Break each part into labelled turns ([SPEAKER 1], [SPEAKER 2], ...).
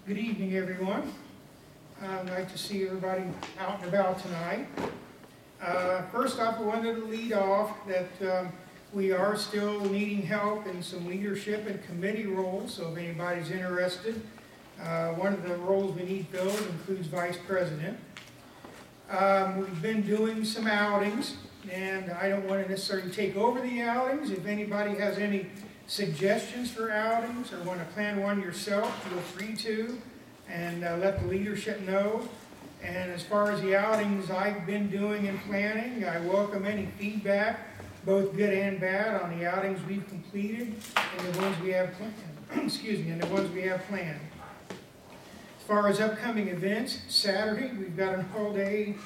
[SPEAKER 1] Good evening, everyone. I'd like to see everybody out and about tonight. First off, I wanted to lead off that we are still needing help in some leadership and committee roles, so if anybody's interested, one of the roles we need filled includes vice president. We've been doing some outings, and I don't want to necessarily take over the outings. If anybody has any suggestions for outings or want to plan one yourself, feel free to, and let the leadership know. And as far as the outings I've been doing and planning, I welcome any feedback, both good and bad, on the outings we've completed and the ones we have planned. Excuse me, and the ones we have planned. As far as upcoming events, Saturday we've got an all-day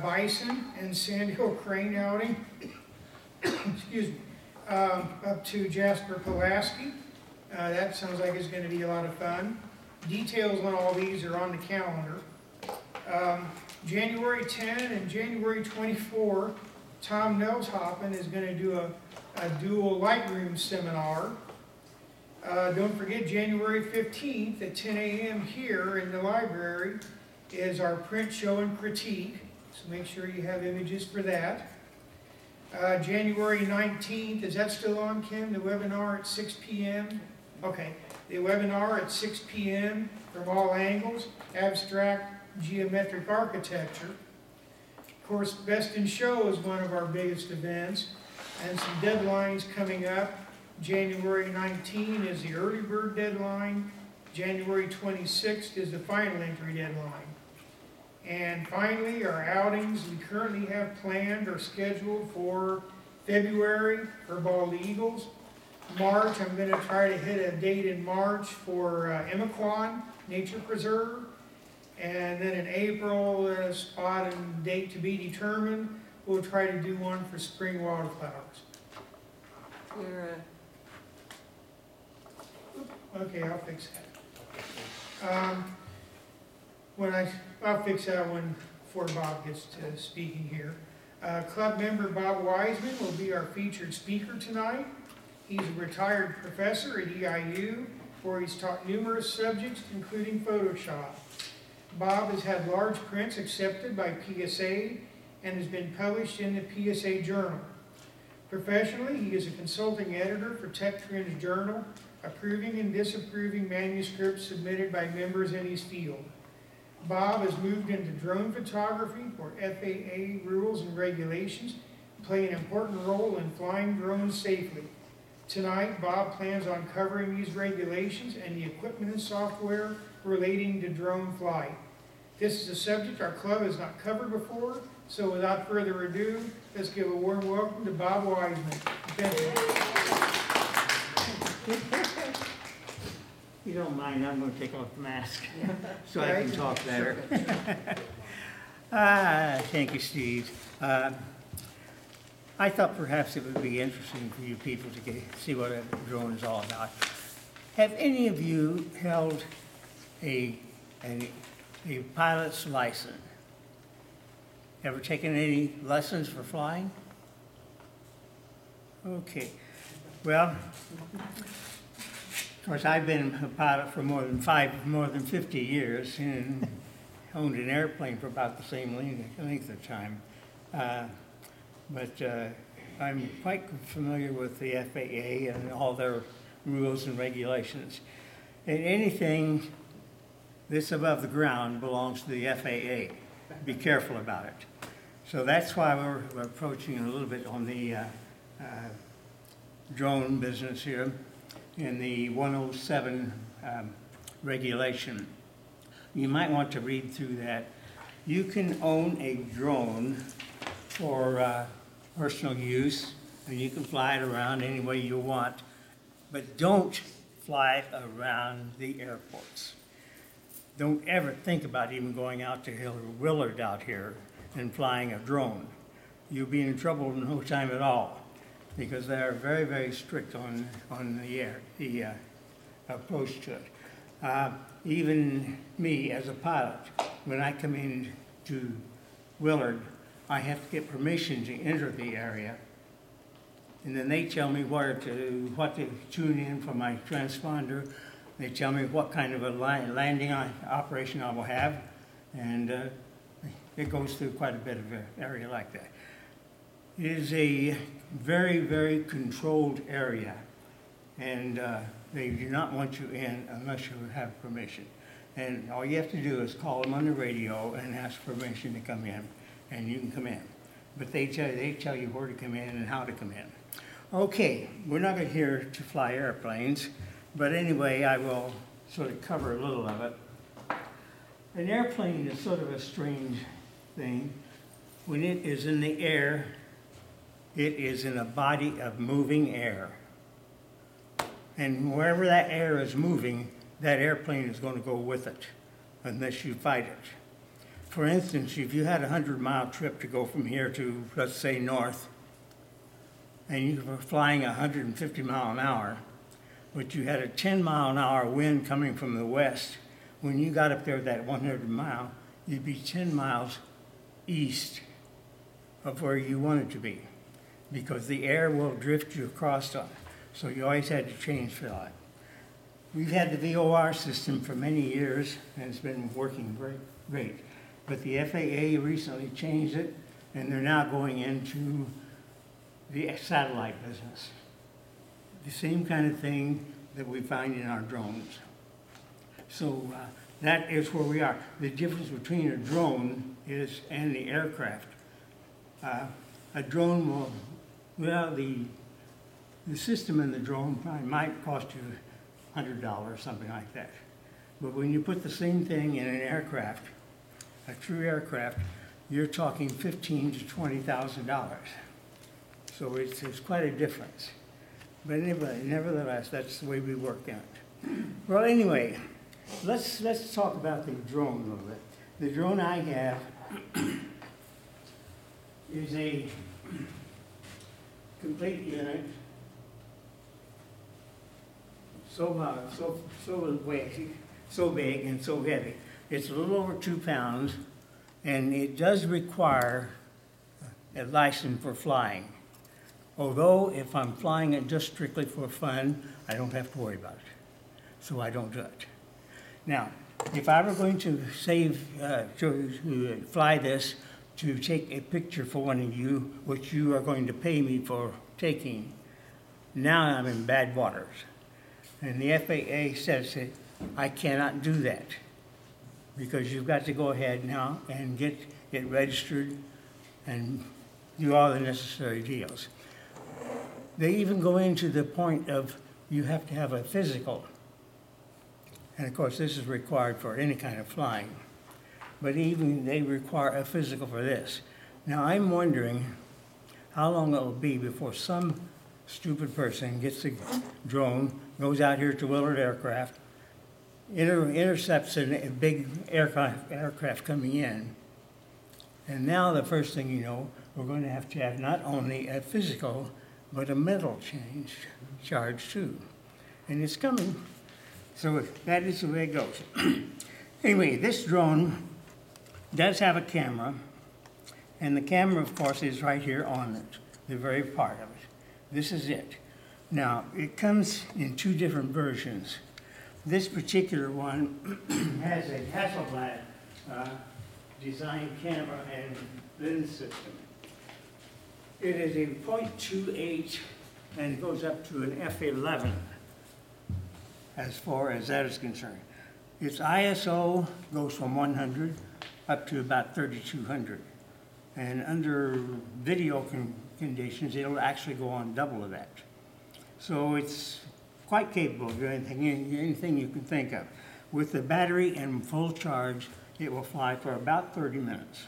[SPEAKER 1] bison and sandhill crane outing. Excuse me. Up to Jasper Pulaski. That sounds like it's going to be a lot of fun. Details on all these are on the calendar. January 10 and January 24, Tom Nelshoppen is going to do a dual Lightroom seminar. Don't forget January 15th at 10 a.m. here in the library is our print show and critique. So make sure you have images for that. January 19th, is that still on, Kim? The webinar at 6 p.m.? Okay, the webinar at 6 p.m. from all angles, abstract geometric architecture. Of course, Best in Show is one of our biggest events, and some deadlines coming up. January 19 is the early bird deadline. January 26th is the final entry deadline. And finally, our outings we currently have planned or scheduled for February for Bald Eagles. March, I'm going to try to hit a date in March for Emaquan Nature Preserve. And then in April, a spot and date to be determined. We'll try to do one for spring wildflowers. Okay, I'll fix that. I'll fix that one before Bob gets to speaking here. Club member Bob Wiseman will be our featured speaker tonight. He's a retired professor at EIU, where he's taught numerous subjects, including Photoshop. Bob has had large prints accepted by PSA and has been published in the PSA Journal. Professionally, he is a consulting editor for Tech Trends Journal, approving and disapproving manuscripts submitted by members in his field. Bob has moved into drone photography for FAA rules and regulations, play an important role in flying drones safely. Tonight, Bob plans on covering these regulations and the equipment and software relating to drone flight. This is a subject our club has not covered before, so without further ado, let's give a warm welcome to Bob Wiseman. Thank you.
[SPEAKER 2] If you don't mind, I'm going to take off the mask so I can talk better. Thank you, Steve. I thought perhaps it would be interesting for you people to see what a drone is all about. Have any of you held a pilot's license? Ever taken any lessons for flying? Okay. Well, of course, I've been a pilot for more than 50 years and owned an airplane for about the same length of time. But I'm quite familiar with the FAA and all their rules and regulations. And anything that's above the ground belongs to the FAA. Be careful about it. So that's why we're approaching a little bit on the drone business here in the 107 regulation. You might want to read through that. You can own a drone for personal use, and you can fly it around any way you want, but don't fly it around the airports. Don't ever think about even going out to Willard out here and flying a drone. You'll be in trouble in no time at all, because they are very, very strict on the approach to it. Even me as a pilot, when I come in to Willard, I have to get permission to enter the area, and then they tell me what to tune in for my transponder, They tell me what kind of a landing operation I will have, and it goes through quite a bit of an area like that. It is a very, very controlled area, and they do not want you in unless you have permission. And all you have to do is call them on the radio and ask permission to come in, and you can come in. But they tell you where to come in and how to come in. Okay, we're not here to fly airplanes, but anyway, I will sort of cover a little of it. An airplane is sort of a strange thing. When it is in the air, it is in a body of moving air. And wherever that air is moving, that airplane is going to go with it, unless you fight it. For instance, if you had a 100-mile trip to go from here to, let's say, north, and you were flying 150 miles an hour, but you had a 10-mile-an-hour wind coming from the west, when you got up there at that 100 mile, you'd be 10 miles east of where you wanted to be, because the air will drift you across on it. So you always had to change for that. We've had the VOR system for many years, and it's been working great. But the FAA recently changed it, and they're now going into the satellite business. The same kind of thing that we find in our drones. So that is where we are. The difference between a drone and the aircraft. A drone will, well, the system in the drone probably might cost you $100, something like that. But when you put the same thing in an aircraft, a true aircraft, you're talking $15,000 to $20,000. So it's quite a difference. But anyway, nevertheless, that's the way we work out. Well, anyway, let's talk about the drone a little bit. The drone I have is a complete unit, so big and so heavy. It's a little over 2 pounds, and it does require a license for flying. Although, if I'm flying it just strictly for fun, I don't have to worry about it. So I don't do it. Now, if I were going to fly this to take a picture for one of you, which you are going to pay me for taking, now I'm in bad waters. And the FAA says that I cannot do that, because you've got to go ahead now and get it registered and do all the necessary deals. They even go into the point of you have to have a physical. And of course, this is required for any kind of flying. But even they require a physical for this. Now, I'm wondering how long it will be before some stupid person gets a drone, goes out here to Willard Aircraft, intercepts a big aircraft coming in. And now the first thing you know, we're going to have not only a physical, but a mental charge too. And it's coming. So that is the way it goes. Anyway, this drone does have a camera, and the camera, of course, is right here on it, the very part of it. This is it. Now, it comes in 2 different versions. This particular one has a Hasselblad designed camera and lens system. It is a .28, and it goes up to an f11 as far as that is concerned. Its ISO goes from 100 up to about 3200. And under video conditions, it'll actually go on double of that. So it's quite capable of doing anything you can think of. With the battery and full charge, it will fly for about 30 minutes.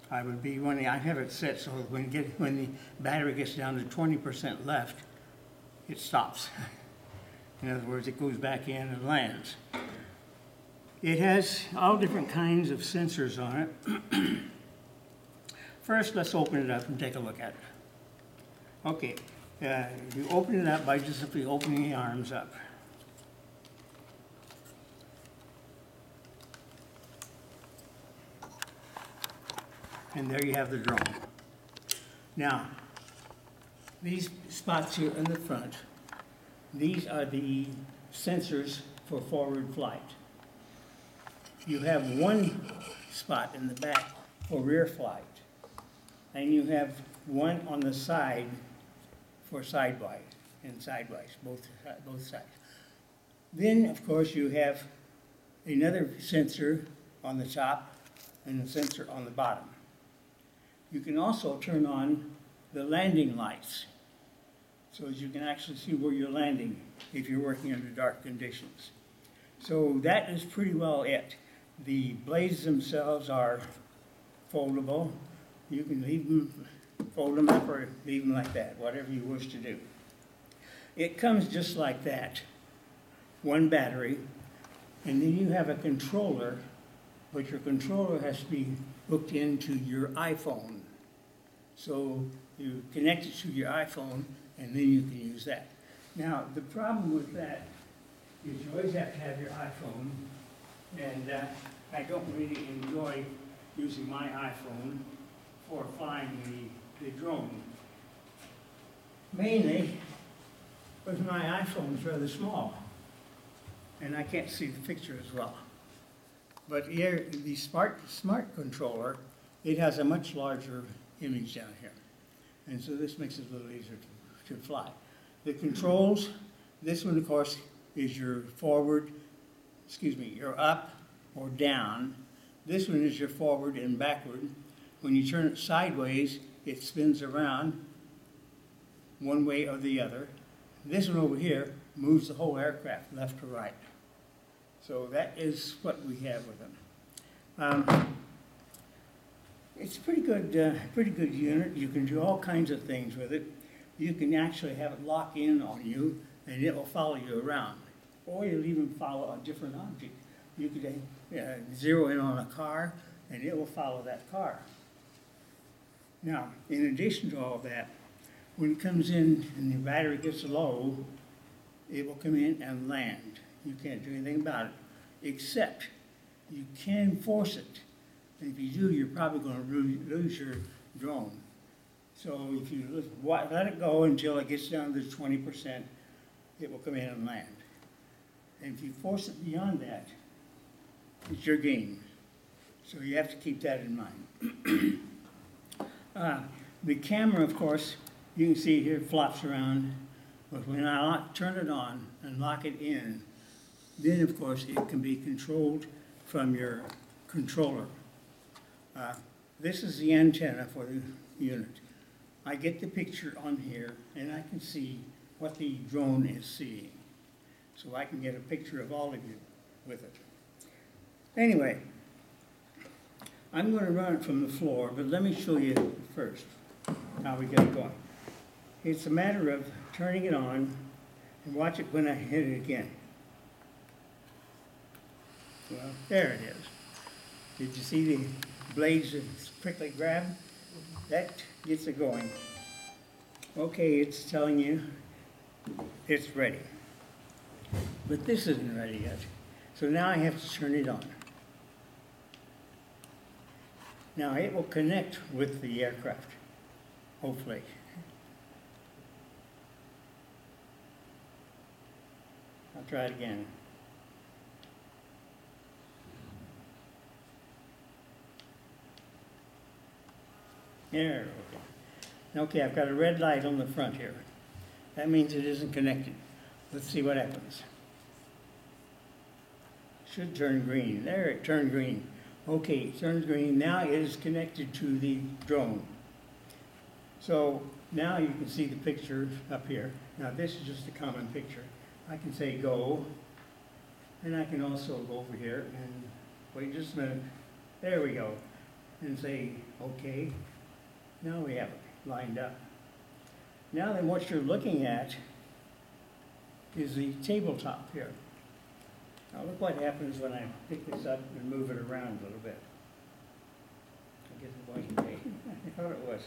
[SPEAKER 2] I have it set so that when the battery gets down to 20% left, it stops. In other words, it goes back in and lands. It has all different kinds of sensors on it. First, let's open it up and take a look at it. Okay, you open it up by just simply opening the arms up. And there you have the drone. Now, these spots here in the front, these are the sensors for forward flight. You have one spot in the back for rear flight, and you have one on the side for sidewise and sideways, both sides. Then, of course, you have another sensor on the top and a sensor on the bottom. You can also turn on the landing lights so as you can actually see where you're landing if you're working under dark conditions. So that is pretty well it. The blades themselves are foldable. You can leave them, fold them up or leave them like that, whatever you wish to do. It comes just like that, one battery, and then you have a controller, but your controller has to be hooked into your iPhone. So you connect it to your iPhone, and then you can use that. Now, the problem with that is you always have to have your iPhone, and I don't really enjoy using my iPhone for flying the drone. Mainly because my iPhone is rather small, and I can't see the picture as well. But here, the smart controller, it has a much larger image down here. And so this makes it a little easier to fly. The controls, this one, of course, is your forward, your up or down. This one is your forward and backward. When you turn it sideways, it spins around one way or the other. This one over here moves the whole aircraft left to right. So that is what we have with them. It's a pretty good unit. You can do all kinds of things with it. You can actually have it lock in on you, and it will follow you around. Or you'll even follow a different object. You could zero in on a car, and it will follow that car. Now, in addition to all that, when it comes in and the battery gets low, it will come in and land. You can't do anything about it, except you can force it. And if you do, you're probably going to lose your drone. So if you let it go until it gets down to 20%, it will come in and land. And if you force it beyond that, it's your game. So you have to keep that in mind. The camera, of course, you can see here flops around, but when I turn it on and lock it in, then of course it can be controlled from your controller. This is the antenna for the unit. I get the picture on here and I can see what the drone is seeing. So I can get a picture of all of you with it. Anyway, I'm going to run it from the floor, but let me show you first how we get it going. It's a matter of turning it on and watch it when I hit it again. Well, there it is. Did you see the blades quickly grab? That gets it going. Okay, it's telling you it's ready. But this isn't ready yet. So now I have to turn it on. Now it will connect with the aircraft, hopefully. I'll try it again. There, okay. Okay, I've got a red light on the front here. That means it isn't connected. Let's see what happens. Should turn green. There, it turned green. Okay, it turns green. Now it is connected to the drone. So now you can see the picture up here. Now this is just a common picture. I can say go, and I can also go over here and wait just a minute. There we go. And say okay. Now we have it lined up. Now then what you're looking at is the tabletop here. Now look what happens when I pick this up and move it around a little bit. I guess it wasn't me. I thought it was.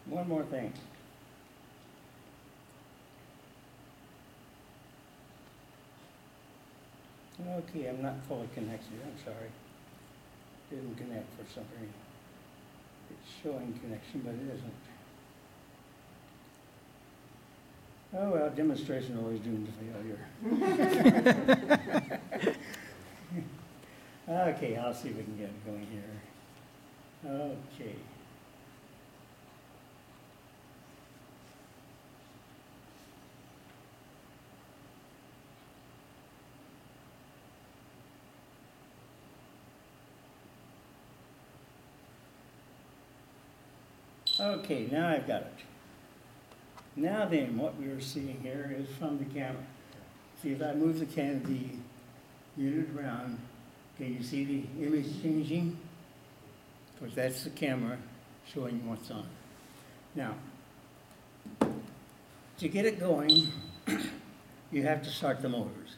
[SPEAKER 2] One more thing. Okay, I'm not fully connected, I'm sorry. Didn't connect for some reason. It's showing connection, but it isn't. Oh, well, demonstration always doomed to failure. Okay, I'll see if we can get it going here. Okay. Okay, now I've got it. Now then, what we are seeing here is from the camera. See, if I move the unit around, can you see the image changing? Because that's the camera showing what's on. Now, to get it going, you have to start the motors.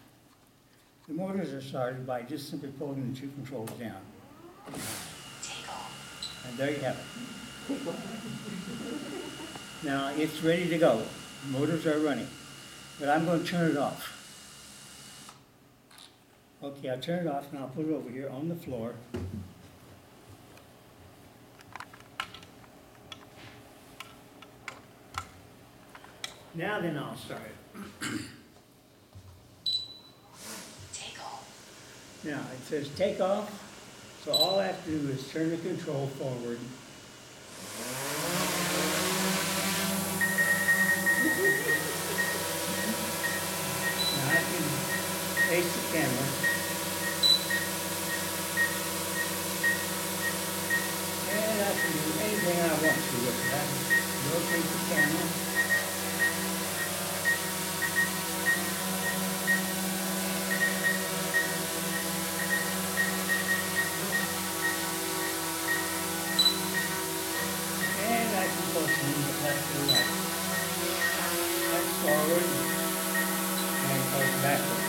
[SPEAKER 2] The motors are started by just simply pulling the two controls down. And there you have it. Now it's ready to go. Motors are running. But I'm going to turn it off. Okay, I'll turn it off and I'll put it over here on the floor. Now then I'll start it.
[SPEAKER 3] Take off.
[SPEAKER 2] Now it says take off. So all I have to do is turn the control forward. Now I can face the camera. And I can do anything I want to with that. Rotate the camera. Left and right. That's forward and goes backward.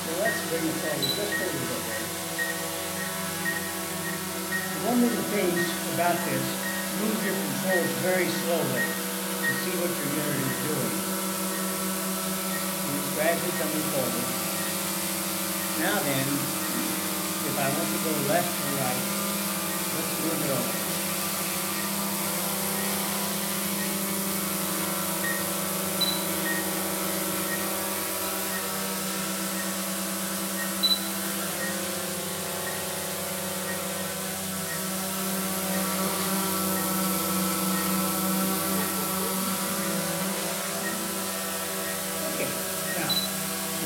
[SPEAKER 2] So let's bring it forward just a little bit. One of the things about this, move your controls very slowly to see what your unit is doing. And it's gradually coming forward. Now then, if I want to go left or right, let's move it over.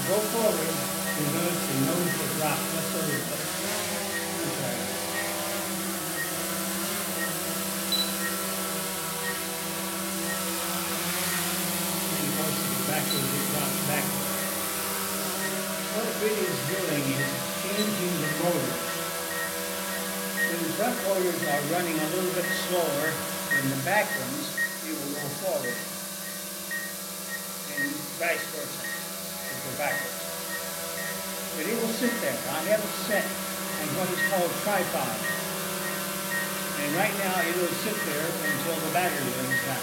[SPEAKER 2] Go forward, and notice the nose will drop just a little bit. Okay. And once it's backwards, it drops backwards. What it really is doing is changing the motors. When the front motors are running a little bit slower than the back ones, it will go forward. And vice versa. Go backwards. But it will sit there. I have it set on what is called tripod. And right now it will sit there until the battery runs down.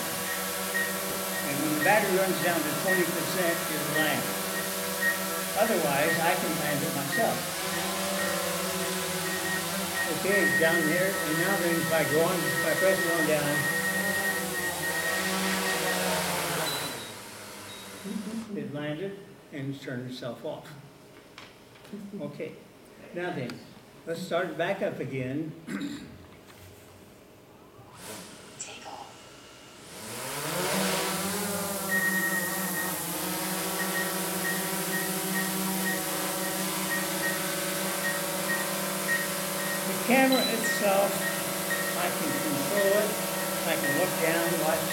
[SPEAKER 2] And when the battery runs down to 20%, it will land. Otherwise, I can land it myself. Okay, it's down here. And now then, if I go on, if I press it on down, it landed and turned itself off. Okay, now then, let's start it back up again.
[SPEAKER 3] Take off.
[SPEAKER 2] The camera itself, I can control it. I can look down, watch.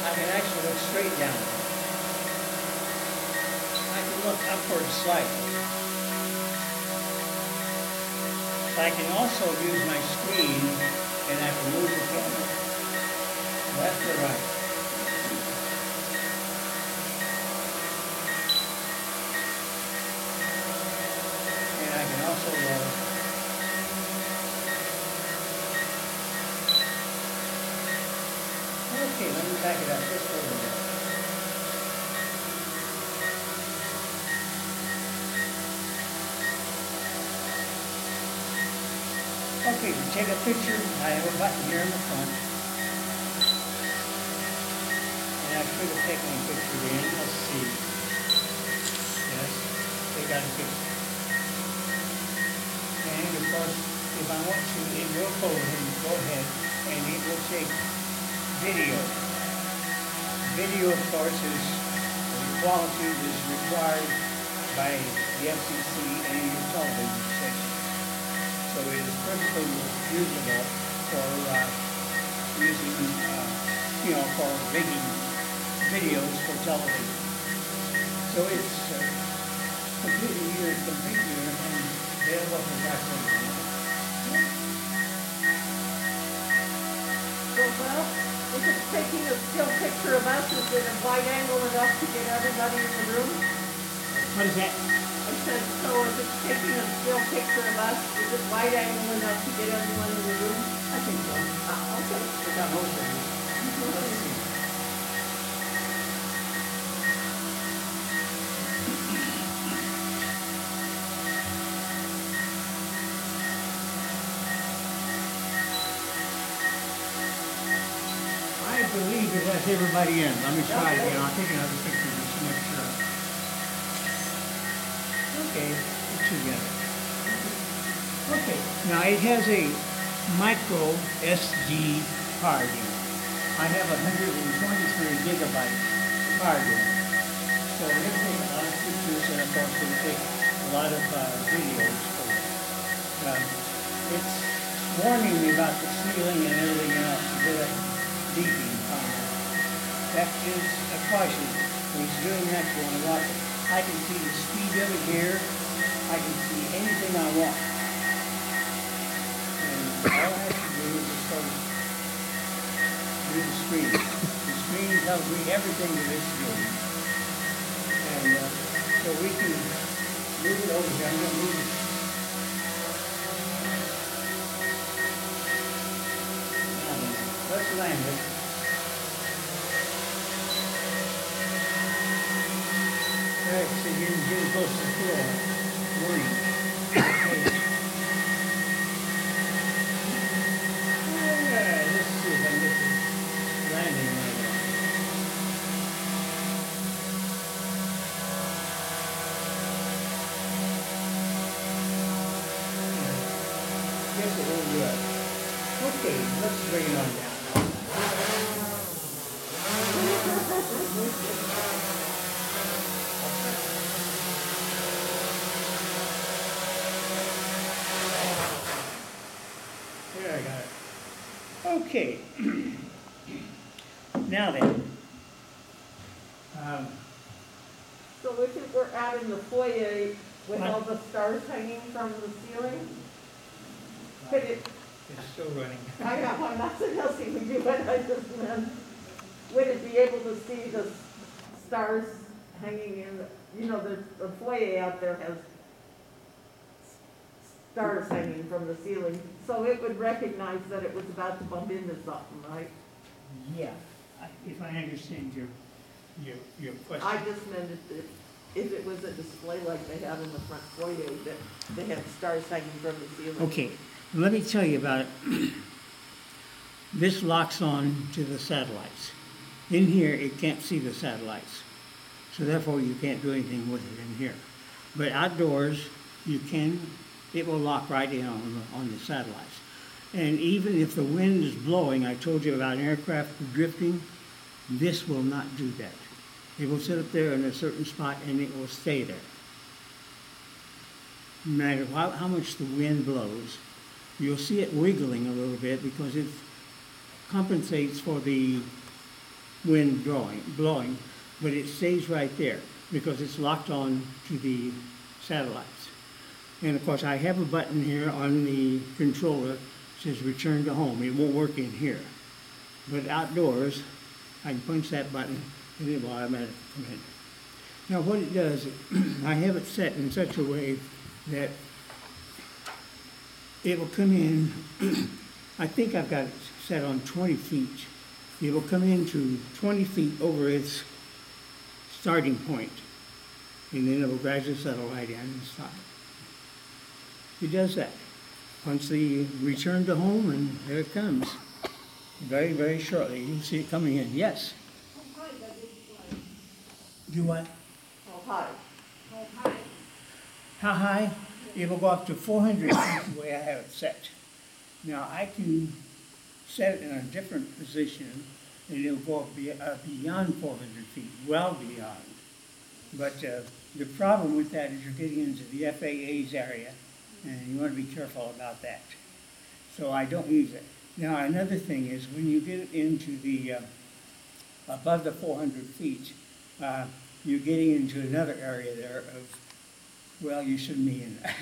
[SPEAKER 2] I can actually look straight down. I can look upward slightly. I can also use my screen and I can move the camera left or right. And I can also okay, let me back it up just a little bit. Okay, so take a picture. I have a button here in the front. And I should have taken a picture in. Let's see. Yes, they got a picture. And of course, if I want to, it will go ahead and it will take video. Video, of course, is the quality is required by the FCC and your television station. So it is perfectly usable for using, for making videos for television. So it's completely and available for wrestling.
[SPEAKER 4] So, well, if it's taking a still picture of us, is it a wide angle enough to get everybody in the room?
[SPEAKER 2] What is that?
[SPEAKER 4] I said, so if it's taking a still picture of us, is it wide angle enough to get everyone in the room?
[SPEAKER 2] I think so.
[SPEAKER 4] Okay.
[SPEAKER 2] Without most of it. Let's see. I believe it has everybody in. Let me try it again. I'll take another picture just to make sure. Okay, it's together. Okay, now it has a micro SD card in it. I have a 123 gigabyte card in it. So it'll take a lot of pictures and of course it'll take a lot of videos for it. It's warning me about the ceiling and everything else. A bit of beeping on it. That is a caution. When it's doing that, you want to watch it. I can see the speed of it here. I can see anything I want. And all I have to do is just sort of do the screen. The screen tells me everything that it's doing. And so we can move it over here. I'm going to move it. Let's land it. Alright, so you can get it close to the floor. Worry. Alright, let's see if I can get the landing right on. Guess it will do it. Okay, let's bring it on down. There, I got it. Okay. Now then.
[SPEAKER 4] So if it were out in the foyer with
[SPEAKER 2] What?
[SPEAKER 4] all the stars hanging from the ceiling, could it,
[SPEAKER 2] It's still running.
[SPEAKER 4] I'm not suggesting we do it, I just meant, would it be able to see the stars hanging in, the foyer out there has stars hanging from the ceiling, so it would recognize that it was about to bump into something, right?
[SPEAKER 2] Yeah, if I understand your question.
[SPEAKER 4] I just meant if it was a display like they have in the front foyer, that they had stars hanging from the ceiling.
[SPEAKER 2] Okay, let me tell you about it. This locks on to the satellites. In here, it can't see the satellites. So therefore, you can't do anything with it in here. But outdoors, you can, it will lock right in on the satellites. And even if the wind is blowing, I told you about aircraft drifting, this will not do that. It will sit up there in a certain spot and it will stay there. No matter how much the wind blows, you'll see it wiggling a little bit because it compensates for the wind blowing, but it stays right there because it's locked on to the satellites. And of course, I have a button here on the controller that says return to home. It won't work in here. But outdoors, I can punch that button and it will automatically come in. Now what it does, I have it set in such a way that it will come in, I think I've got it set on 20 feet. It will come into 20 feet over its starting point, and then it will gradually settle right in and stop. It does that. punch the return to home, and there it comes. Very, very shortly, you can see it coming in. Yes? Do what?
[SPEAKER 4] Oh, hi.
[SPEAKER 2] How high? It will go up to 400 feet the way I have it set. Now, I can set it in a different position, and it'll go up beyond 400 feet, well beyond. But the problem with that is you're getting into the FAA's area, and you want to be careful about that. So I don't use it. Now, another thing is when you get into the above the 400 feet, you're getting into another area there of, well, you shouldn't be in that.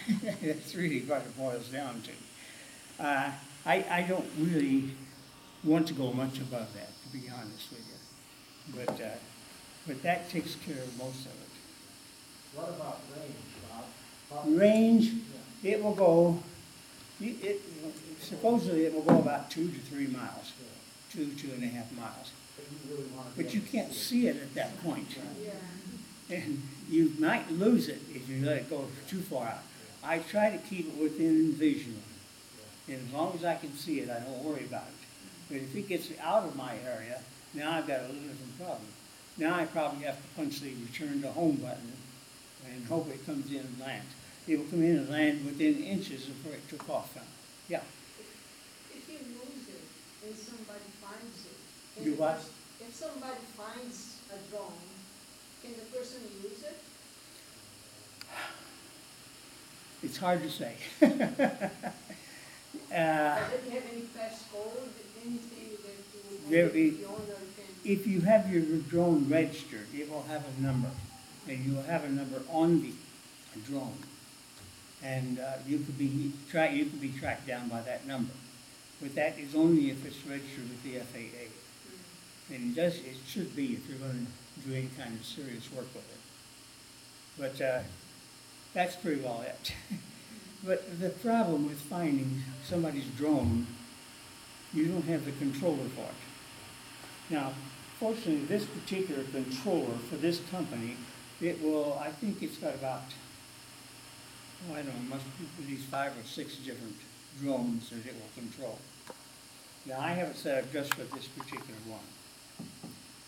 [SPEAKER 2] That's really what it boils down to. I don't really want to go much above that, to be honest with you. But that takes care of most of it.
[SPEAKER 5] What about range, Bob?
[SPEAKER 2] Range, it will go, supposedly it will go about 2 to 3 miles, 2.5 miles. But you can't see it at that point. And you might lose it if you let it go too far out. I try to keep it within vision. And as long as I can see it, I don't worry about it. But if it gets out of my area, now I've got a little different problem. Now I probably have to punch the return to home button and hope it comes in and lands. It will come in and land within inches of where it took off from. Yeah.
[SPEAKER 6] If you lose it and somebody finds it.
[SPEAKER 2] You what?
[SPEAKER 6] If somebody finds a drone, can the person use it?
[SPEAKER 2] It's hard to say.
[SPEAKER 6] Does it have any passcode, anything that
[SPEAKER 2] There
[SPEAKER 6] you
[SPEAKER 2] is-
[SPEAKER 6] the owner can?
[SPEAKER 2] If you have your drone registered, it will have a number, and you will have a number on the drone, and you could be tracked down by that number. But that is only if it's registered with the FAA, and it should be if you're going to do any kind of serious work with it. But that's pretty well it. But the problem with finding somebody's drone, you don't have the controller for it. Now, fortunately, this particular controller for this company, I think it's got about, I don't know, must be at least 5 or 6 different drones that it will control. Now, I have it set up just for this particular one.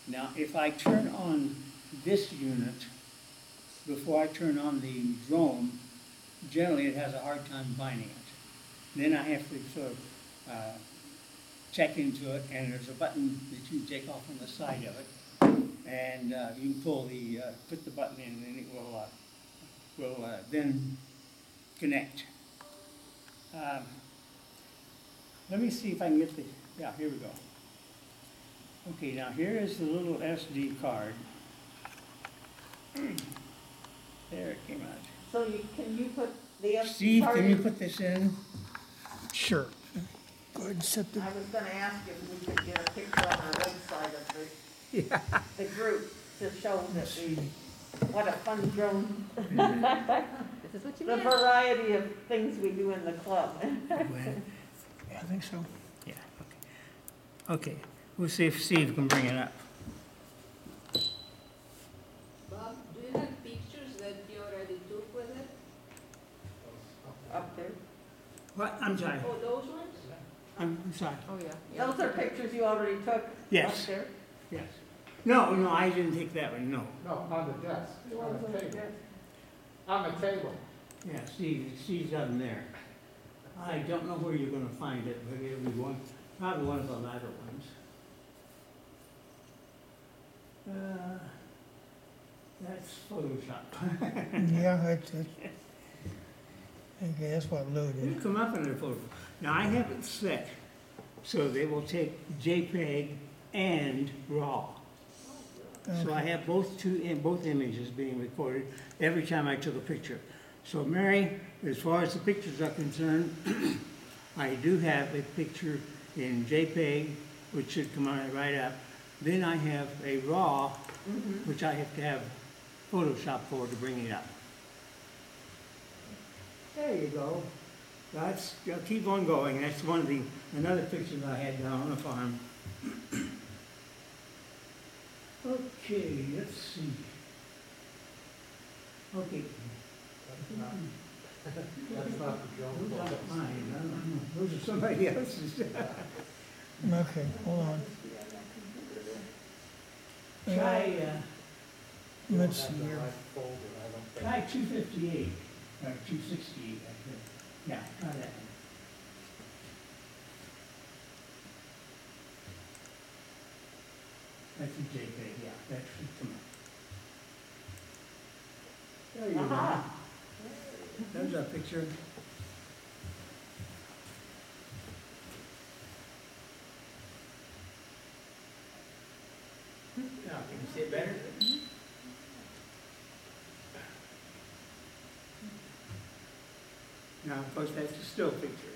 [SPEAKER 2] Now, if I turn on this unit before I turn on the drone, generally it has a hard time finding it. Then I have to sort of check into it, and there's a button that you take off on the side of it, and you can put the button in, and it will then connect. Let me see if I can get yeah, here we go. Okay, now here is the little SD card. There it came out.
[SPEAKER 4] So can you put the SD
[SPEAKER 2] Steve,
[SPEAKER 4] card
[SPEAKER 2] can you
[SPEAKER 4] in?
[SPEAKER 2] put this in?
[SPEAKER 1] Sure. Go ahead and set the,
[SPEAKER 4] I was gonna ask if we could get a picture on our website of the group to show that what a fun drone,
[SPEAKER 7] This is what you
[SPEAKER 4] the
[SPEAKER 7] meant.
[SPEAKER 4] variety of things we do in the club.
[SPEAKER 1] I think so.
[SPEAKER 2] Yeah, okay. Okay, we'll see if Steve can bring it up.
[SPEAKER 6] Bob, do you have pictures that you already took with it?
[SPEAKER 4] Up there.
[SPEAKER 2] What, I'm sorry,
[SPEAKER 6] Oh, those ones?
[SPEAKER 2] I'm sorry.
[SPEAKER 7] Oh, yeah.
[SPEAKER 4] Those are pictures you already took up
[SPEAKER 2] Yes.
[SPEAKER 4] there?
[SPEAKER 2] Yes. No, I didn't take that one, no.
[SPEAKER 5] No, on the desk, on the table. On the table.
[SPEAKER 2] Yeah, Steve's got them there. I don't know where you're gonna find it, but it'll be probably one of the latter ones. That's Photoshop.
[SPEAKER 1] Yeah, okay, that's what
[SPEAKER 2] It'll
[SPEAKER 1] loaded.
[SPEAKER 2] come up in their photo. Now, I have it set so they will take JPEG and RAW. So I have both images being recorded every time I took a picture. So Mary, as far as the pictures are concerned, I do have a picture in JPEG, which should come right up. Then I have a RAW, which I have to have Photoshop for to bring it up. There you go. I'll keep on going. That's another picture that I had down on the farm. Okay, let's see. Okay.
[SPEAKER 5] That's not the drone.
[SPEAKER 2] Those aren't mine, I don't know. Those are somebody else's.
[SPEAKER 1] Okay, hold on.
[SPEAKER 2] Try,
[SPEAKER 1] Let's see here.
[SPEAKER 2] try 258, or 268, I think. Yeah, try that one. That's a JPEG, yeah, that should come up. There you go.
[SPEAKER 4] Aha.
[SPEAKER 2] There's our picture. Now, can you see it better? Now, of course, that's a still picture.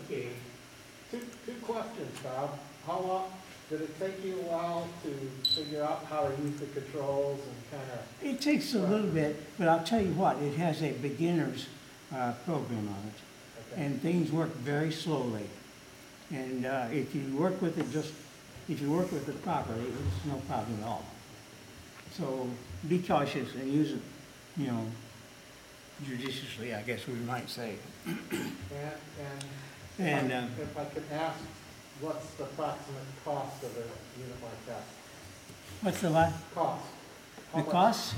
[SPEAKER 2] Okay.
[SPEAKER 5] Two questions, Bob. How long, did it take you a while to figure out how to use the controls and kind of?
[SPEAKER 2] It takes a little bit, but I'll tell you what, it has a beginner's program on it,
[SPEAKER 5] Okay.
[SPEAKER 2] and things work very slowly. And if you work with it if you work with it properly, it's no problem at all. So be cautious and use it, you know, judiciously, I guess we might say.
[SPEAKER 5] And
[SPEAKER 2] And
[SPEAKER 5] if I could ask, what's the approximate cost of a unit like that?
[SPEAKER 2] what's the what?
[SPEAKER 5] Cost? How
[SPEAKER 2] The
[SPEAKER 5] much?
[SPEAKER 2] cost?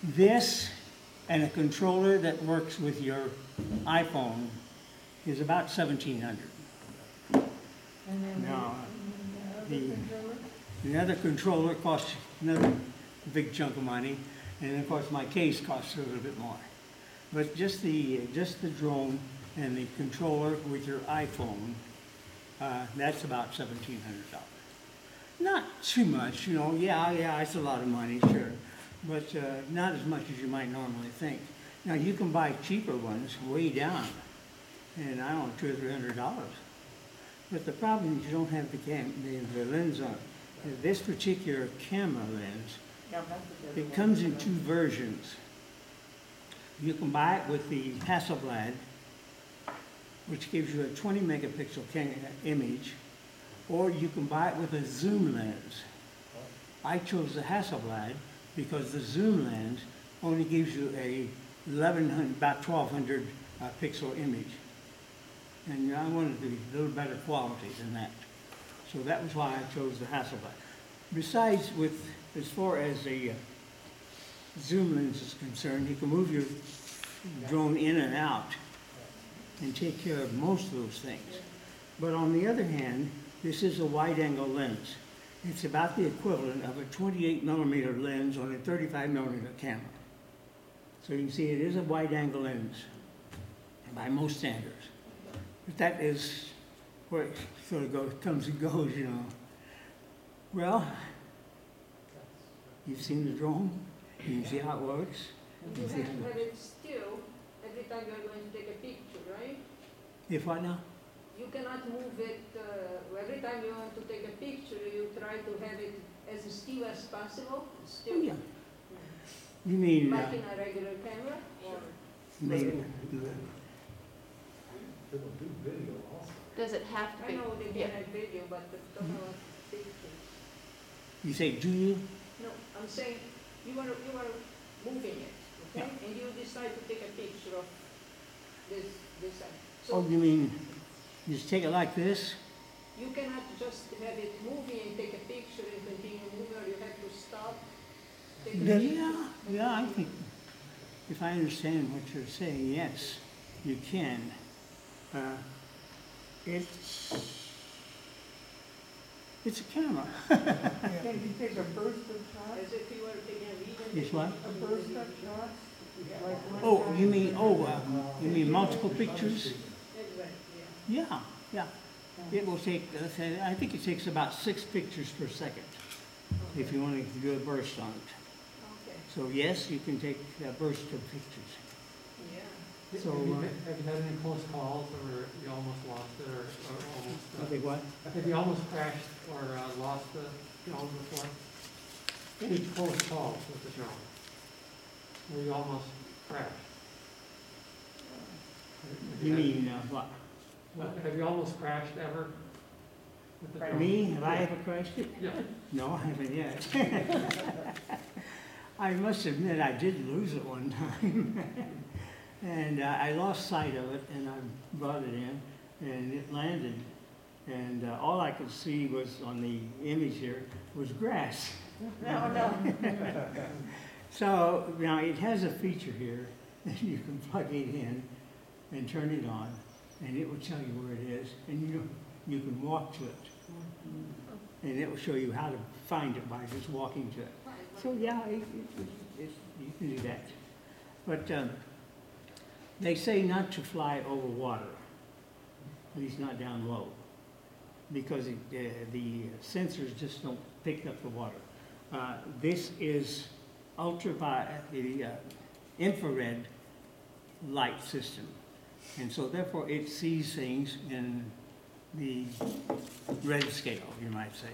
[SPEAKER 2] This and a controller that works with your iPhone is about $1,700.
[SPEAKER 4] And then
[SPEAKER 2] Now,
[SPEAKER 4] the
[SPEAKER 2] the-
[SPEAKER 4] controller?
[SPEAKER 2] another controller costs another big chunk of money, and of course my case costs a little bit more. But just the drone and the controller with your iPhone, that's about $1,700. Not too much, you know. Yeah, it's a lot of money, sure, but not as much as you might normally think. Now you can buy cheaper ones way down, and I don't know, $200 or $300. But the problem is you don't have the lens on. This particular camera lens,
[SPEAKER 4] Yeah, that's a good
[SPEAKER 2] it
[SPEAKER 4] one.
[SPEAKER 2] comes in two versions. You can buy it with the Hasselblad, which gives you a 20 megapixel image, or you can buy it with a zoom lens. I chose the Hasselblad because the zoom lens only gives you about 1,200 pixel image. And I wanted to be a little better quality than that. So that was why I chose the Hasselblad. Besides, as far as the zoom lens is concerned, you can move your drone in and out and take care of most of those things. But on the other hand, this is a wide angle lens. It's about the equivalent of a 28 millimeter lens on a 35 millimeter camera. So you can see it is a wide angle lens by most standards. But that is where it sort of comes and goes, you know. Well, you've seen the drone, you can see how it works.
[SPEAKER 6] And you have to have it still every time you're going to take a picture, right?
[SPEAKER 2] If what now?
[SPEAKER 6] You cannot move it, every time you want to take a picture, you try to have it as still as possible,
[SPEAKER 2] Oh,
[SPEAKER 6] still.
[SPEAKER 2] yeah. You mean,
[SPEAKER 6] Like in a regular camera, or?
[SPEAKER 2] maybe,
[SPEAKER 5] It'll do video also.
[SPEAKER 7] Does it have to
[SPEAKER 6] I
[SPEAKER 7] be?
[SPEAKER 6] know they
[SPEAKER 7] Yeah.
[SPEAKER 6] can have video, but don't know picture.
[SPEAKER 2] you say, do you?
[SPEAKER 6] No, I'm saying, you are moving it, okay? And you decide to take a picture of this side.
[SPEAKER 2] Oh,
[SPEAKER 6] So
[SPEAKER 2] you mean, just take it like this?
[SPEAKER 6] you cannot just have it moving and take a picture and continue moving, or you have to stop, take a picture.
[SPEAKER 2] Yeah, I think, if I understand what you're saying, yes, you can. It's a camera.
[SPEAKER 4] Can you take a burst of shots?
[SPEAKER 6] As if you were taking a video.
[SPEAKER 2] It's what?
[SPEAKER 4] A burst of shots? Like one
[SPEAKER 2] Oh,
[SPEAKER 4] time?
[SPEAKER 2] you mean multiple pictures?
[SPEAKER 6] Exactly, yeah.
[SPEAKER 2] Yeah. It will take, I think it takes about 6 pictures per second if you want to do a burst on it.
[SPEAKER 6] Okay,
[SPEAKER 2] So yes, you can take a burst of pictures.
[SPEAKER 6] yeah.
[SPEAKER 2] So,
[SPEAKER 5] Have you had any close calls or you almost lost it or almost?
[SPEAKER 2] I think what?
[SPEAKER 5] Have you almost crashed or lost the drone before? Any close calls with the drone? Where you almost crashed?
[SPEAKER 2] You mean what?
[SPEAKER 5] Have you almost crashed ever? With the drone?
[SPEAKER 2] Me? Have I ever crashed it?
[SPEAKER 5] Yeah.
[SPEAKER 2] No, I haven't yet. I must admit, I did lose it one time. And I lost sight of it, and I brought it in, and it landed. And all I could see was, on the image here, was grass.
[SPEAKER 4] No.
[SPEAKER 2] So, now it has a feature here that you can plug it in and turn it on, and it will tell you where it is, and you can walk to it. And it will show you how to find it by just walking to it. So, yeah, you can do that. But they say not to fly over water, at least not down low, because the sensors just don't pick up the water. This is infrared light system, and so therefore it sees things in the red scale, you might say.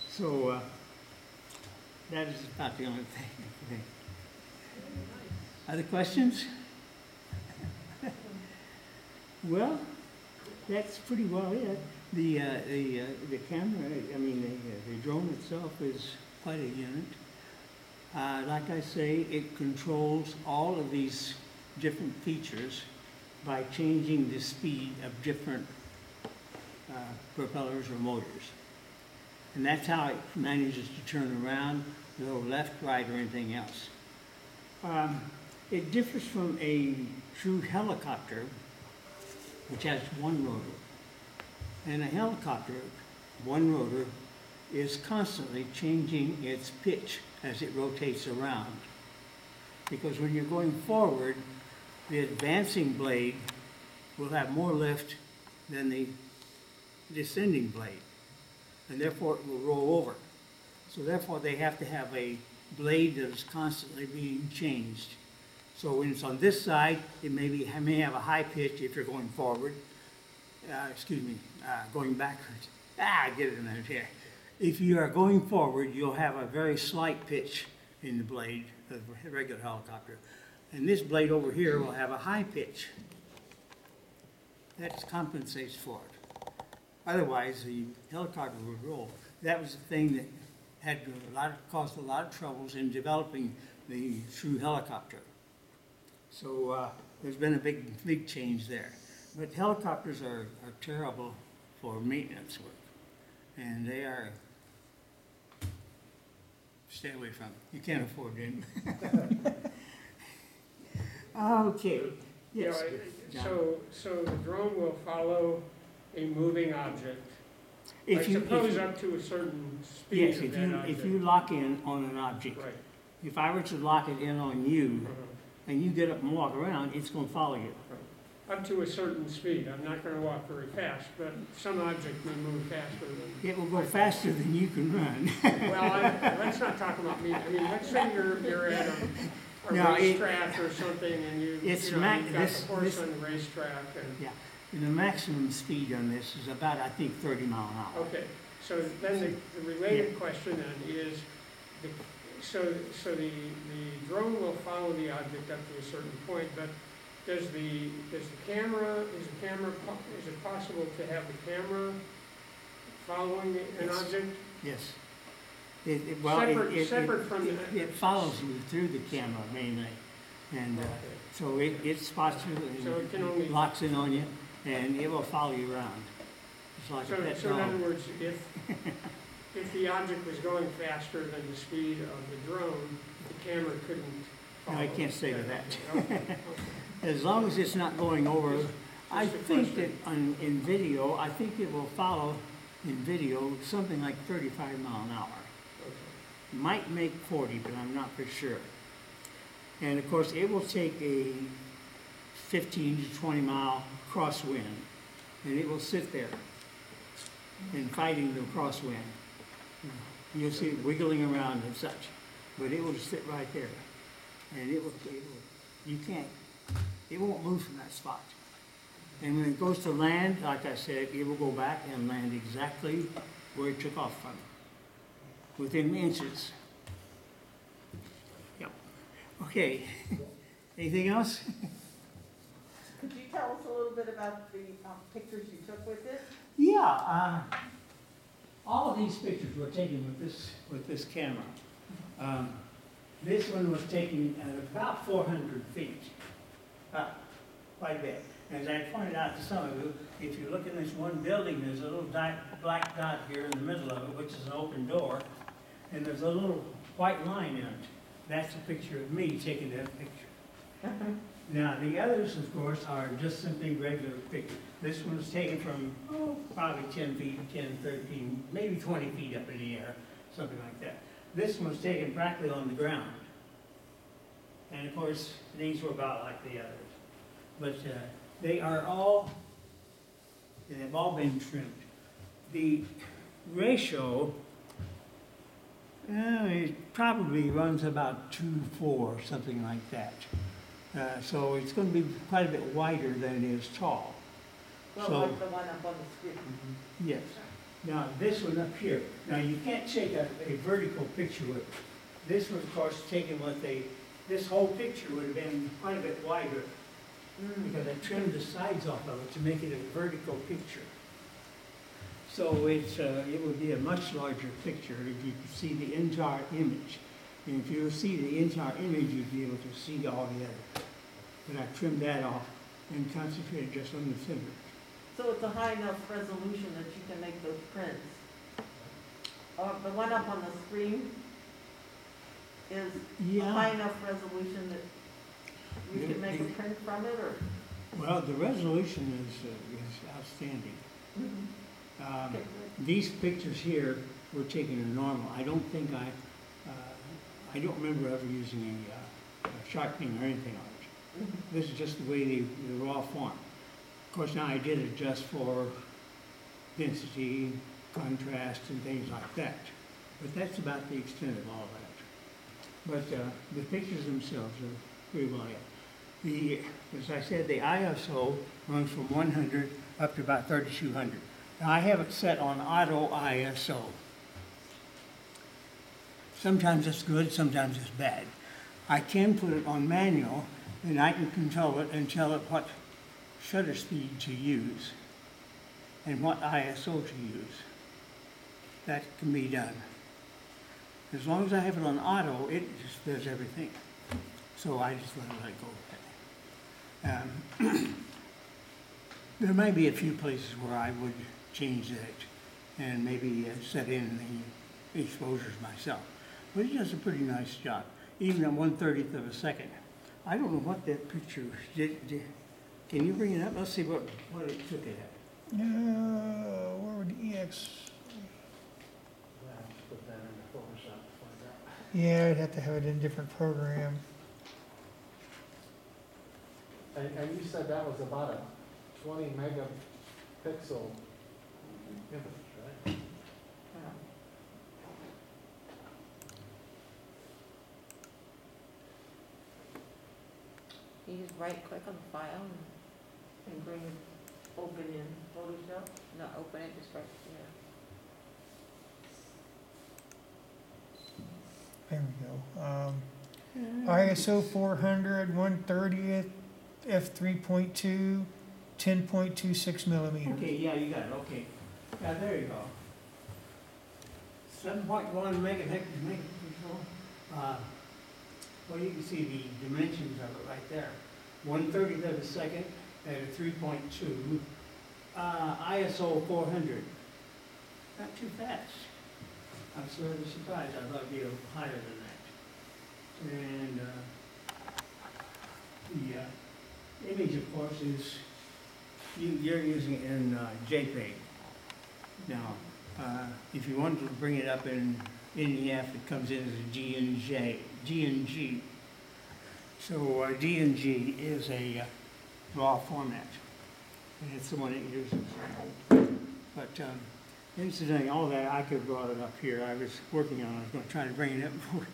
[SPEAKER 2] So that is about the only thing. Other questions? Well, that's pretty well it. The camera, I mean, the drone itself is quite a unit. Like I say, it controls all of these different features by changing the speed of different propellers or motors. And that's how it manages to turn around, go left, right, or anything else. It differs from a true helicopter, which has one rotor. And a helicopter, one rotor, is constantly changing its pitch as it rotates around. Because when you're going forward, the advancing blade will have more lift than the descending blade, and therefore it will roll over. So therefore they have to have a blade that is constantly being changed. So when it's on this side, it may have a high pitch if you're going forward, going backwards. Get it in a minute here. If you are going forward, you'll have a very slight pitch in the blade of a regular helicopter. And this blade over here will have a high pitch. That compensates for it. Otherwise, the helicopter would roll. That was the thing that had caused a lot of troubles in developing the true helicopter. So there's been a big change there. But helicopters are terrible for maintenance work. And they are, stay away from them. You can't afford them. Okay. Yes.
[SPEAKER 5] So the drone will follow a moving object, I
[SPEAKER 2] If you,
[SPEAKER 5] suppose up to a certain speed
[SPEAKER 2] yes,
[SPEAKER 5] of
[SPEAKER 2] if
[SPEAKER 5] that
[SPEAKER 2] you,
[SPEAKER 5] object.
[SPEAKER 2] if you lock in on an object,
[SPEAKER 5] Right.
[SPEAKER 2] if I were to lock it in on you, and you get up and walk around, it's going to follow you.
[SPEAKER 5] Up to a certain speed. I'm not going to walk very fast, but some object may move faster than.
[SPEAKER 2] It will go faster than you can run.
[SPEAKER 5] Well, let's not talk about me. I mean, let's say you're at a
[SPEAKER 2] No,
[SPEAKER 5] racetrack or something, and you've got the horse on the racetrack, and.
[SPEAKER 2] Yeah, and the maximum speed on this is about, I think, 30 miles an hour.
[SPEAKER 5] Okay, so then the related question then is, so the drone will follow the object up to a certain point, but is it possible to have the camera following an
[SPEAKER 2] Yes.
[SPEAKER 5] object?
[SPEAKER 2] Yes.
[SPEAKER 5] Separate from the.
[SPEAKER 2] It follows you through the camera mainly. And
[SPEAKER 5] Okay.
[SPEAKER 2] so it spots you
[SPEAKER 5] So it can only.
[SPEAKER 2] and locks in on you, and it will follow you around. It's like a pet
[SPEAKER 5] So in
[SPEAKER 2] dog.
[SPEAKER 5] other words, if the object was going faster than the speed of the drone, the camera couldn't follow.
[SPEAKER 2] No, I can't say to that.
[SPEAKER 5] Okay.
[SPEAKER 2] As long as it's not going over, I
[SPEAKER 5] a
[SPEAKER 2] think that
[SPEAKER 5] question.
[SPEAKER 2] in video, I think it will follow in video something like 35 mile an hour.
[SPEAKER 5] Okay.
[SPEAKER 2] Might make 40, but I'm not for sure. And of course, it will take a 15 to 20 mile crosswind, and it will sit there and fighting the crosswind. You'll see it wiggling around and such, but it will sit right there. And it won't move from that spot. And when it goes to land, like I said, it will go back and land exactly where it took off from, within inches. Yep. Okay. Anything else?
[SPEAKER 4] Could you tell us a little bit about the pictures you took with it?
[SPEAKER 2] Yeah. All of these pictures were taken with this camera. This one was taken at about 400 feet, up quite a bit. As I pointed out to some of you, if you look in this one building, there's a little black dot here in the middle of it, which is an open door, and there's a little white line in it. That's a picture of me taking that picture. Now, the others, of course, are just simply regular pictures. This one was taken from, probably 10 feet, 10, 13, maybe 20 feet up in the air, something like that. This one was taken practically on the ground. And of course, these were about like the others. But they are all, they've all been trimmed. The ratio, it probably runs about 2:4, something like that. So it's going to be quite a bit wider than it is tall.
[SPEAKER 4] Well,
[SPEAKER 2] So-
[SPEAKER 4] like the one up on the screen.
[SPEAKER 2] Yes. Now, this one up here, now you can't take a vertical picture with it. This was, of course, taken with this whole picture would have been quite a bit wider because I trimmed the sides off of it to make it a vertical picture. So it would be a much larger picture if you could see the entire image. And if you see the entire image, you'd be able to see all the other. But I trimmed that off and concentrated just on the center.
[SPEAKER 4] So it's a high enough resolution that you can make those prints. The one up on the screen is a high enough resolution that you can make a print from it, or?
[SPEAKER 2] Well, the resolution is outstanding.
[SPEAKER 4] Okay,
[SPEAKER 2] These pictures here were taken in normal. I don't think I don't remember ever using a sharpening or anything on it. This is just the way the raw form. Of course, now I did adjust for density, contrast, and things like that. But that's about the extent of all that. But the pictures themselves are pretty well it. As I said, the ISO runs from 100 up to about 3200. Now, I have it set on auto ISO. Sometimes it's good, sometimes it's bad. I can put it on manual, and I can control it and tell it what shutter speed to use and what ISO to use. That can be done. As long as I have it on auto, it just does everything. So I just let it go. There may be a few places where I would change that and maybe set in the exposures myself. But it does a pretty nice job, even at 1/30th of a second. I don't know what that picture did. Can you bring it up? Let's see what it took it at.
[SPEAKER 1] Where would the EX?
[SPEAKER 2] Let's put that in the Photoshop to find out.
[SPEAKER 1] Yeah, I'd have to have it in a different program.
[SPEAKER 8] And you said that was about a 20 megapixel image, right?
[SPEAKER 7] You just right click on the file
[SPEAKER 4] And bring it open in Photoshop.
[SPEAKER 7] and not open it, just right there.
[SPEAKER 1] There we go. ISO 400, 1/30th, f3.2, 10.26 millimeters.
[SPEAKER 2] Okay, yeah, you got it, okay. Yeah, there you go. 7.1 megapixel. Well, you can see the dimensions of it right there. 1/30th of a second at a 3.2. ISO 400. Not too fast. I'm sort of surprised. I thought it'd be a little higher than that. And the image, of course, is you're using it in JPEG. Now, if you wanted to bring it up in NEF, it comes in as a GNG. So DNG is a raw format, and it's the one it uses. But incidentally, all that, I could have brought it up here. I was working on it. I was going to try to bring it up before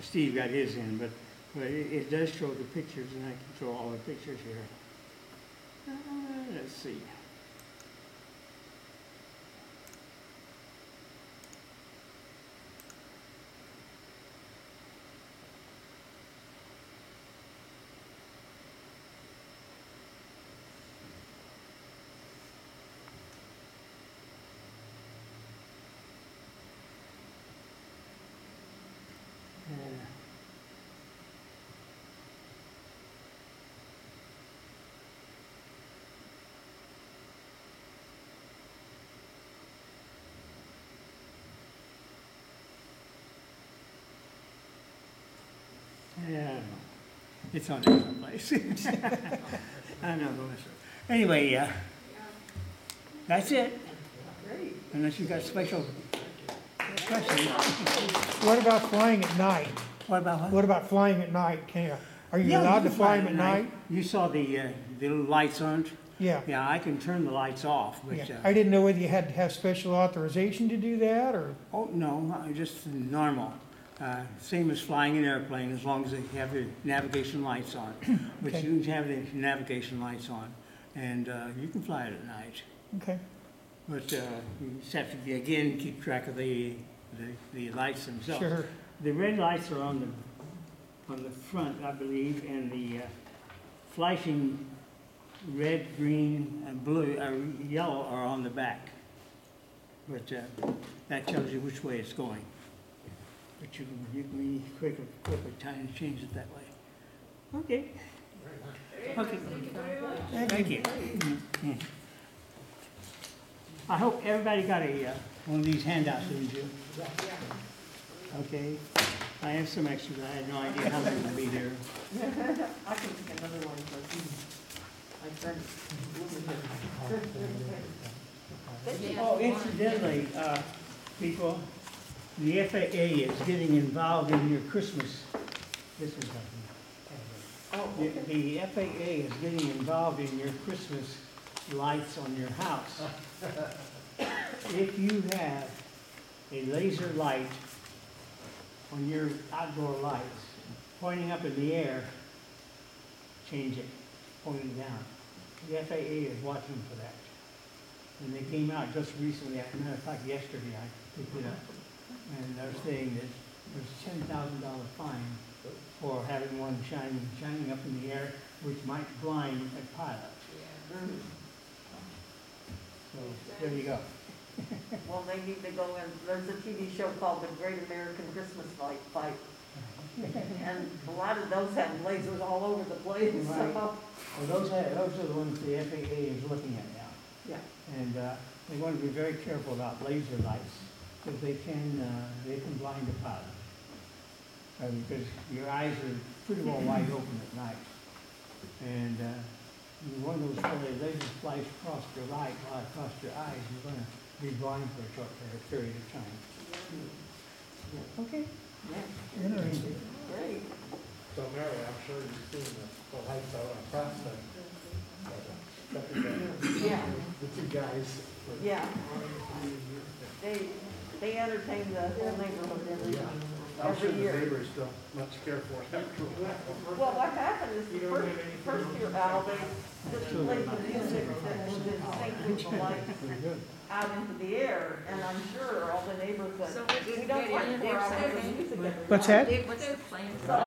[SPEAKER 2] Steve got his in, but it does show the pictures, and I can show all the pictures here. Let's see. And Yeah, it's on there someplace. I know, anyway, that's it,
[SPEAKER 4] Great.
[SPEAKER 2] unless you got special questions.
[SPEAKER 1] What about flying at night?
[SPEAKER 2] What about what?
[SPEAKER 1] What about flying at night? Are you
[SPEAKER 2] Yeah,
[SPEAKER 1] allowed
[SPEAKER 2] you
[SPEAKER 1] to
[SPEAKER 2] can
[SPEAKER 1] fly
[SPEAKER 2] at
[SPEAKER 1] them at night?
[SPEAKER 2] You saw the little lights on it?
[SPEAKER 1] Yeah,
[SPEAKER 2] Yeah, I can turn the lights off, but,
[SPEAKER 1] yeah. I didn't know whether you had to have special authorization to do that, or,
[SPEAKER 2] oh, no, just normal. Same as flying an airplane, as long as they have the navigation lights on. But
[SPEAKER 1] Okay.
[SPEAKER 2] you can have the navigation lights on, and you can fly it at night.
[SPEAKER 1] okay.
[SPEAKER 2] But you just have to, again, keep track of the lights themselves.
[SPEAKER 1] Sure.
[SPEAKER 2] The red lights are on the front, I believe, and the flashing red, green, and blue, yellow are on the back. But that tells you which way it's going. But you can quickly time to change it that way. Okay. Okay. Thank you. Mhm. I hope everybody got one of these handouts, didn't you? Okay. I have some extras. I had no idea how many would be there.
[SPEAKER 4] I can pick another one for my friend.
[SPEAKER 2] Oh, incidentally, people, the FAA is getting involved in your Christmas. This is the FAA is getting involved in your Christmas lights on your house. If you have a laser light on your outdoor lights pointing up in the air, change it, pointing down. The FAA is watching for that. And they came out just recently, as a matter of fact, yesterday I picked it up. And they're saying that there's $10,000 fine for having one shining up in the air, which might blind a pilot. So, there you go.
[SPEAKER 4] Well, they need to go in, there's a TV show called The Great American Christmas Fight. And a lot of those have lasers all over the place,
[SPEAKER 2] Right.
[SPEAKER 4] so.
[SPEAKER 2] Well, those are the ones the FAA is looking at now.
[SPEAKER 4] Yeah.
[SPEAKER 2] And they want to be very careful about laser lights, because they can blind a pilot. Because your eyes are pretty well wide open at night. And one of those lasers flies across your light, across your eyes, you're going to be blind for a short period of time. Okay.
[SPEAKER 1] Interesting.
[SPEAKER 4] Great.
[SPEAKER 8] So Mary, I'm sure you've seen the lights out on Prospect.
[SPEAKER 4] Yeah.
[SPEAKER 8] The two guys.
[SPEAKER 4] Yeah. They entertain the whole neighborhood every year.
[SPEAKER 8] neighbors don't much care for it.
[SPEAKER 4] Well, what happened is the first year out, they just played the music that was in sync with the lights out into the air, and I'm sure all the neighbors said, we don't want 4 hours of music every
[SPEAKER 1] What's
[SPEAKER 4] night."
[SPEAKER 1] that?
[SPEAKER 7] What's the plan?